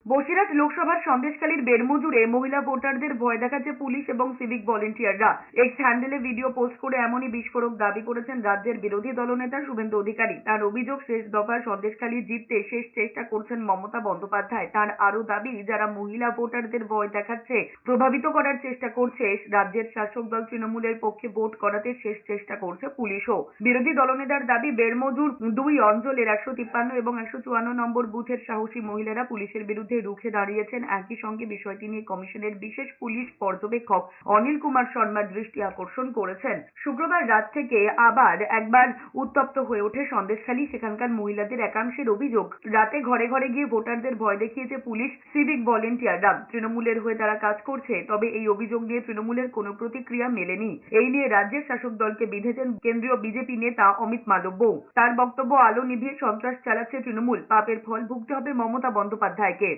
বসিরহাট লোকসভার সন্দেশখালীর বেরমজুরে মহিলা ভোটারদের ভয় দেখাচ্ছে পুলিশ এবং সিভিক ভলেন্টিয়াররা। এক্স হ্যান্ডেলে ভিডিও পোস্ট করে এমনই বিস্ফোরক দাবি করেছেন রাজ্যের বিরোধী দলনেতা শুভেন্দু অধিকারী। তার অভিযোগ, শেষ দফায় সন্দেশখালী জিততে শেষ চেষ্টা করছেন মমতা বন্দ্যোপাধ্যায়। তার আরো দাবি, যারা মহিলা ভোটারদের ভয় দেখাচ্ছে, প্রভাবিত করার চেষ্টা করছে, রাজ্যের শাসক দল তৃণমূলের পক্ষে ভোট করাতে শেষ চেষ্টা করছে পুলিশও। বিরোধী দলনেতার দাবি, বেরমজুর 2 অঞ্চলের 153 এবং 154 নম্বর বুথের সাহসী মহিলারা পুলিশের বিরুদ্ধে রুখে দাঁড়িয়েছেন। একই সঙ্গে বিষয়টি নিয়ে কমিশনের বিশেষ পুলিশ পর্যবেক্ষক অনিল কুমার শর্মার দৃষ্টি আকর্ষণ করেছেন। শুক্রবার রাত থেকে আবার একবার উত্তপ্ত হয়ে ওঠে সন্দেশখালী। সেখানকার মহিলাদের একাংশের অভিযোগ, রাতে ঘরে ঘরে গিয়ে ভোটারদের ভয় দেখিয়েছে পুলিশ, সিভিক ভলেন্টিয়াররা। তৃণমূলের হয়ে তারা কাজ করছে, তবে এই অভিযোগ নিয়ে তৃণমূলের কোনো প্রতিক্রিয়া মেলেনি। এই নিয়ে রাজ্যের শাসক দলকে বিঁধেছেন কেন্দ্রীয় বিজেপি নেতা অমিত মালব্য। তার বক্তব্য, আলো নিভিয়ে সন্ত্রাস চালাচ্ছে তৃণমূল, পাপের ফল ভুগতে হবে মমতা বন্দ্যোপাধ্যায়কে।